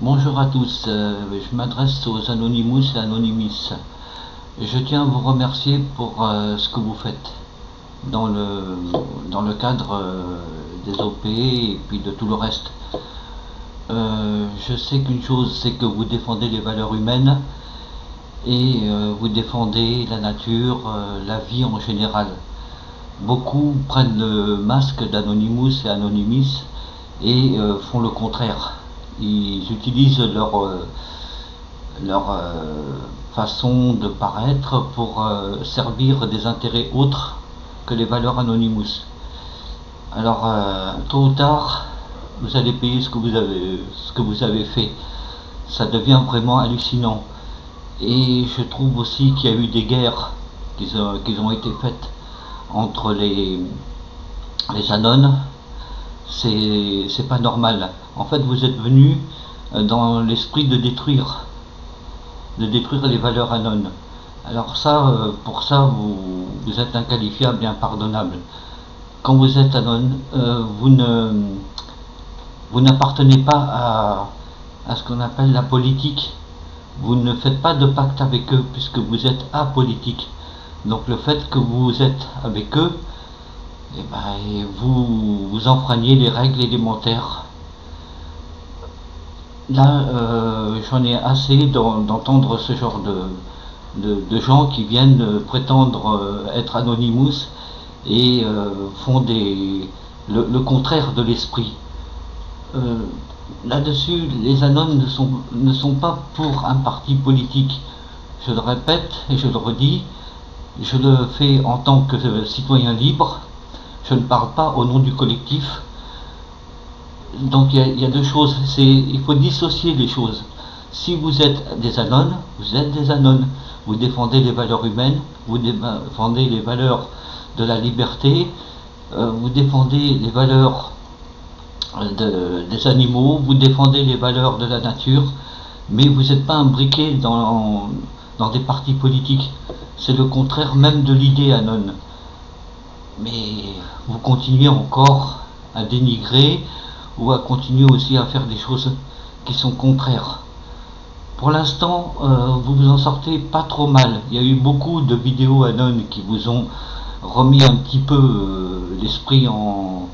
Bonjour à tous, je m'adresse aux Anonymous et Anonymous. Je tiens à vous remercier pour ce que vous faites dans le cadre des OP et puis de tout le reste. Je sais qu'une chose, c'est que vous défendez les valeurs humaines et vous défendez la nature, la vie en général. Beaucoup prennent le masque d'Anonymous et Anonymous et font le contraire. Ils utilisent leur façon de paraître pour servir des intérêts autres que les valeurs Anonymous. Alors, tôt ou tard, vous allez payer ce que vous avez fait. Ça devient vraiment hallucinant. Et je trouve aussi qu'il y a eu des guerres qui ont été faites entre les Anones. C'est pas normal. En fait, vous êtes venu dans l'esprit de détruire les valeurs anones. Alors ça, pour ça, vous êtes inqualifiable et impardonnable. Quand vous êtes anon, vous n'appartenez pas à ce qu'on appelle la politique. Vous ne faites pas de pacte avec eux puisque vous êtes apolitique. Donc le fait que vous êtes avec eux, eh ben, vous enfreignez les règles élémentaires. Là, j'en ai assez d'entendre ce genre de gens qui viennent prétendre être Anonymous et font le contraire de l'esprit. Euh, Là-dessus, les Anones ne sont pas pour un parti politique. Je le répète et je le redis, je le fais en tant que citoyen libre, je ne parle pas au nom du collectif. Donc il y a deux choses, il faut dissocier les choses. Si vous êtes des anones, vous êtes des anones. Vous défendez les valeurs humaines, vous défendez les valeurs de la liberté, vous défendez les valeurs des animaux, vous défendez les valeurs de la nature, mais vous n'êtes pas imbriqué dans des partis politiques. C'est le contraire même de l'idée anone. Mais vous continuez encore à dénigrer ou à continuer aussi à faire des choses qui sont contraires. Pour l'instant, vous vous en sortez pas trop mal. Il y a eu beaucoup de vidéos anon qui vous ont remis un petit peu l'esprit en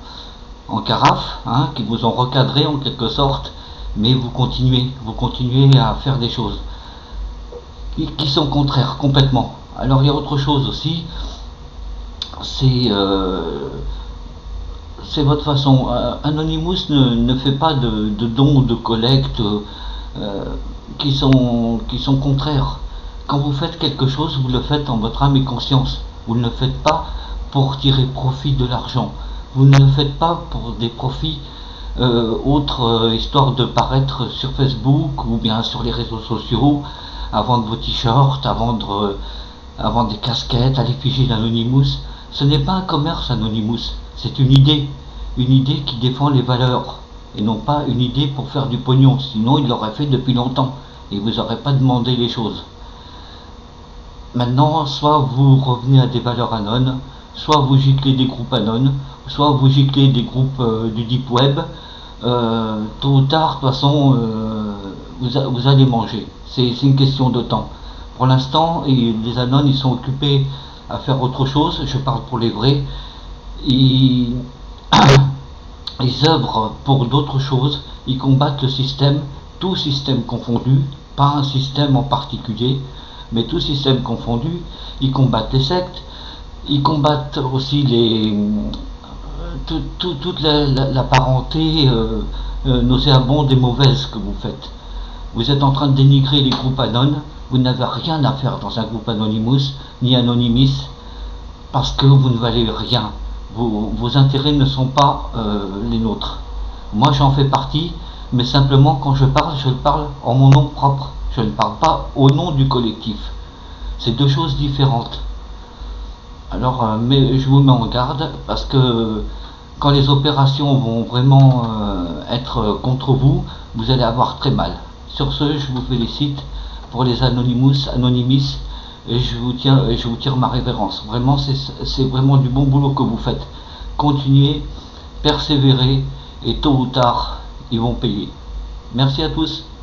carafe, hein, qui vous ont recadré en quelque sorte, mais vous continuez à faire des choses qui sont contraires complètement. Alors il y a autre chose aussi, c'est c'est votre façon. Anonymous ne fait pas de dons ou de collecte qui sont contraires. Quand vous faites quelque chose, vous le faites en votre âme et conscience. Vous ne le faites pas pour tirer profit de l'argent. Vous ne le faites pas pour des profits autres, histoire de paraître sur Facebook ou bien sur les réseaux sociaux, à vendre vos t-shirts, à vendre des casquettes à l'effigie d'Anonymous. Ce n'est pas un commerce Anonymous, c'est une idée qui défend les valeurs, et non pas une idée pour faire du pognon, sinon il l'aurait fait depuis longtemps, et vous n'aurez pas demandé les choses. Maintenant, soit vous revenez à des valeurs anones, soit vous giclez des groupes anones, soit vous giclez des groupes du deep web. Tôt ou tard, de toute façon, vous allez manger. C'est une question de temps. Pour l'instant, les anones, ils sont occupés à faire autre chose. Je parle pour les vrais. Ils, ils œuvrent pour d'autres choses. Ils combattent le système, tout système confondu, pas un système en particulier, mais tout système confondu. Ils combattent les sectes. Ils combattent aussi toute la parenté nauséabonde et mauvaise que vous faites. Vous êtes en train de dénigrer les groupes anones. Vous n'avez rien à faire dans un groupe Anonymous ni Anonymous parce que vous ne valez rien. Vos intérêts ne sont pas les nôtres. Moi j'en fais partie, mais simplement quand je parle en mon nom propre. Je ne parle pas au nom du collectif. C'est deux choses différentes. Alors, mais je vous mets en garde parce que quand les opérations vont vraiment être contre vous, vous allez avoir très mal. Sur ce, je vous félicite pour les Anonymous, Anonymous, et je vous tire ma révérence. Vraiment, c'est vraiment du bon boulot que vous faites. Continuez, persévérez, et tôt ou tard, ils vont payer. Merci à tous.